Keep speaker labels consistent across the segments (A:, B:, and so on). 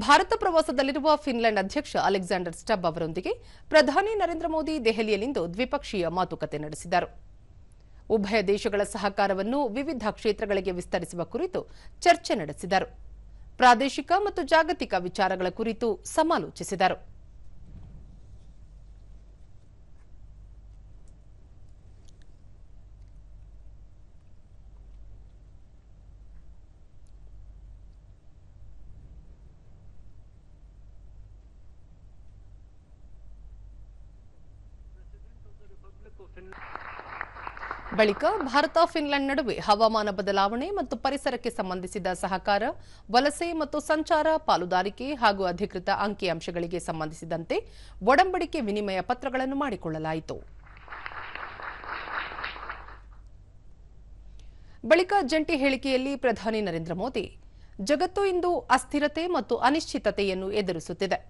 A: ಭಾರತ ಪ್ರವಾಸದಲ್ಲಿರುವ ಫಿನ್ಲೆಂಡ್ ಅಧ್ಯಕ್ಷ Alexander stub ಅವರೊಂದಿಗೆ ಪ್ರಧಾನಿ ನರೇಂದ್ರ ಮೋದಿ ದೆಹಲಿಯಲ್ಲಿಂದು ದ್ವಿಪಕ್ಷೀಯ ಮಾತುಕತೆ ನಡೆಸಿದರು. ಉಭಯ ದೇಶಗಳ ಸಹಕಾರವನ್ನು ವಿವಿಧ ಕ್ಷೇತ್ರಗಳಿಗೆ ವಿಸ್ತರಿಸುವ ಕುರಿತು ಚರ್ಚೆ ನಡೆಸಿದರು. ಪ್ರಾದೇಶಿಕ ಮತ್ತು ಜಾಗತಿಕ ವಿಚಾರಗಳ ಕುರಿತು ಸಮಾಲೋಚಿಸಿದರು. ಬಳಿಕ ಭಾರತ ಫಿನ್ಲೆಂಡ್ ನಡುವೆ ಹವಾಮಾನ ಬದಲಾವಣೆ ಮತ್ತು ಪರಿಸರಕ್ಕೆ ಸಂಬಂಧಿಸಿದ ಸಹಕಾರ, ವಲಸೆ ಮತ್ತು ಸಂಚಾರ, ಪಾಲುದಾರಿಕೆ ಹಾಗೂ ಅಧಿಕೃತ ಅಂಕಿಅಂಶಗಳಿಗೆ ಸಂಬಂಧಿಸಿದಂತೆ ಒಡಂಬಡಿಕೆ ವಿನಿಮಯ ಪತ್ರಗಳನ್ನು ಮಾಡಿಕೊಳ್ಳಲಾಯಿತು. ಬಳಿಕ ಜಂಟಿ ಹೇಳಿಕೆಯಲ್ಲಿ ಪ್ರಧಾನಿ ನರೇಂದ್ರ ಮೋದಿ, ಜಗತ್ತು ಇಂದು ಅಸ್ಥಿರತೆ ಮತ್ತು ಅನಿಶ್ಚಿತತೆಯನ್ನು ಎದುರಿಸುತ್ತಿದೆ.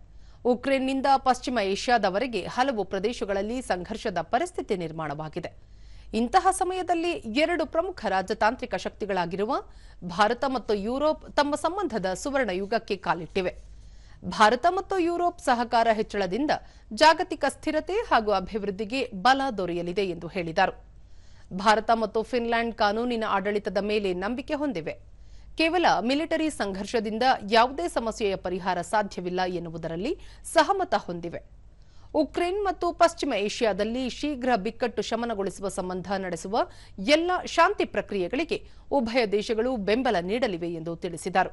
A: ಉಕ್ರೇನ್ನಿಂದ ಪಶ್ಚಿಮ ಏಷ್ಯಾದವರೆಗೆ ಹಲವು ಪ್ರದೇಶಗಳಲ್ಲಿ ಸಂಘರ್ಷದ ಪರಿಸ್ಥಿತಿ ನಿರ್ಮಾಣವಾಗಿದೆ. ಇಂತಹ ಸಮಯದಲ್ಲಿ ಎರಡು ಪ್ರಮುಖ ರಾಜತಾಂತ್ರಿಕ ಶಕ್ತಿಗಳಾಗಿರುವ ಭಾರತ ಮತ್ತು ಯುರೋಪ್ ತಮ್ಮ ಸಂಬಂಧದ ಸುವರ್ಣ ಯುಗಕ್ಕೆ ಕಾಲಿಟ್ಟಿವೆ. ಭಾರತ ಮತ್ತು ಯುರೋಪ್ ಸಹಕಾರ ಹೆಚ್ಚಳದಿಂದ ಜಾಗತಿಕ ಸ್ಥಿರತೆ ಹಾಗೂ ಅಭಿವೃದ್ಧಿಗೆ ಬಲ ದೊರೆಯಲಿದೆ ಎಂದು ಹೇಳಿದರು. ಭಾರತ ಮತ್ತು ಫಿನ್ಲ್ಯಾಂಡ್ ಕಾನೂನಿನ ಆಡಳಿತದ ಮೇಲೆ ನಂಬಿಕೆ ಹೊಂದಿವೆ. ಕೇವಲ ಮಿಲಿಟರಿ ಸಂಘರ್ಷದಿಂದ ಯಾವುದೇ ಸಮಸ್ಯೆಯ ಪರಿಹಾರ ಸಾಧ್ಯವಿಲ್ಲ ಎನ್ನುವುದರಲ್ಲಿ ಸಹಮತ ಹೊಂದಿವೆ. ಉಕ್ರೇನ್ ಮತ್ತು ಪಶ್ಚಿಮ ಏಷ್ಯಾದಲ್ಲಿ ಶೀಘ್ರ ಬಿಕ್ಕಟ್ಟು ಶಮನಗೊಳಿಸುವ ಸಂಬಂಧ ನಡೆಸುವ ಎಲ್ಲ ಶಾಂತಿ ಪ್ರಕ್ರಿಯೆಗಳಿಗೆ ಉಭಯ ದೇಶಗಳು ಬೆಂಬಲ ನೀಡಲಿವೆ ಎಂದು ತಿಳಿಸಿದರು.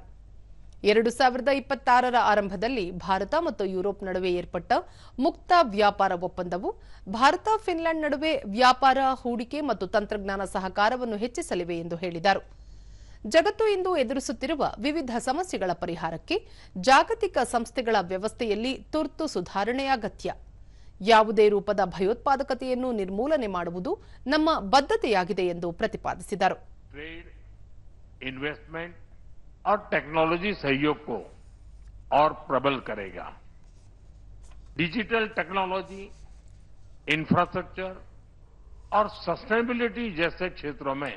A: 2026ರ ಆರಂಭದಲ್ಲಿ ಭಾರತ ಮತ್ತು ಯುರೋಪ್ ನಡುವೆ ಏರ್ಪಟ್ಟ ಮುಕ್ತ ವ್ಯಾಪಾರ ಒಪ್ಪಂದವು ಭಾರತ ಫಿನ್ಲ್ಯಾಂಡ್ ನಡುವೆ ವ್ಯಾಪಾರ, ಹೂಡಿಕೆ ಮತ್ತು ತಂತ್ರಜ್ಞಾನ ಸಹಕಾರವನ್ನು ಹೆಚ್ಚಿಸಲಿವೆ ಎಂದು ಹೇಳಿದರು. ಜಗತ್ತು ಇಂದು ಎದುರಿಸುತ್ತಿರುವ ವಿವಿಧ ಸಮಸ್ಯೆಗಳ ಪರಿಹಾರಕ್ಕೆ ಜಾಗತಿಕ ಸಂಸ್ಥೆಗಳ ವ್ಯವಸ್ಥೆಯಲ್ಲಿ ತುರ್ತು ಸುಧಾರಣೆ ಅಗತ್ಯ. ಯಾವುದೇ ರೂಪದ ಭಯೋತ್ಪಾದಕತೆಯನ್ನು ನಿರ್ಮೂಲನೆ ಮಾಡುವುದು ನಮ್ಮ ಬದ್ಧತೆಯಾಗಿದೆ ಎಂದು ಪ್ರತಿಪಾದಿಸಿದರು.
B: ट्रेड, इन्वेस्टमेंट और टेक्नोलॉजी सहयोग को और प्रबल करेगा. डिजिटल टेक्नोलॉजी, इंफ्रास्ट्रक्चर और सस्टेनेबिलिटी जैसे क्षेत्रों में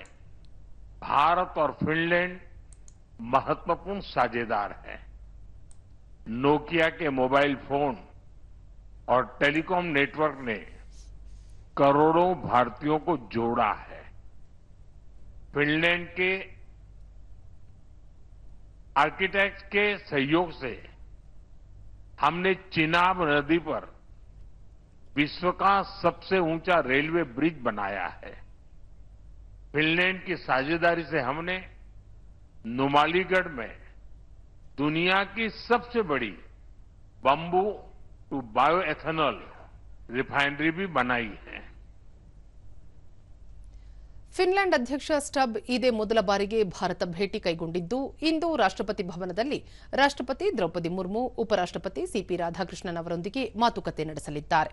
B: भारत और फिनलैंड महत्वपूर्ण साझेदार हैं. नोकिया के मोबाइल फोन और टेलीकॉम नेटवर्क ने करोड़ों भारतीयों को जोड़ा है. फिनलैंड के आर्किटेक्ट्स के सहयोग से हमने चिनाब नदी पर विश्व का सबसे ऊंचा रेलवे ब्रिज बनाया है. फिनलैंड की साझेदारी से हमने नुमालीगढ़ में दुनिया की सबसे बड़ी बंबू टू बायोएथेनॉल रिफाइनरी भी बनाई है.
A: ಫಿನ್ಲ್ಯಾಂಡ್ ಅಧ್ಯಕ್ಷ ಸ್ಟಬ್ ಇದೇ ಮೊದಲ ಬಾರಿಗೆ ಭಾರತ ಭೇಟಿ ಕೈಗೊಂಡಿದ್ದು, ಇಂದು ರಾಷ್ಟ್ರಪತಿ ಭವನದಲ್ಲಿ ರಾಷ್ಟ್ರಪತಿ ದ್ರೌಪದಿ ಮುರ್ಮು, ಉಪರಾಷ್ಟ್ರಪತಿ ಸಿಪಿ ರಾಧಾಕೃಷ್ಣನ್ ಅವರೊಂದಿಗೆ ಮಾತುಕತೆ ನಡೆಸಲಿದ್ದಾರೆ.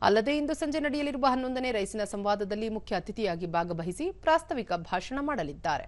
A: ಅಲ್ಲದೆ ಇಂದು ಸಂಜೆ ನಡೆಯಲಿರುವ 11ನೇ ರೈಸಿನ ಸಂವಾದದಲ್ಲಿ ಮುಖ್ಯ ಅತಿಥಿಯಾಗಿ ಭಾಗವಹಿಸಿ ಪ್ರಾಸ್ತಾವಿಕ ಭಾಷಣ ಮಾಡಲಿದ್ದಾರೆ.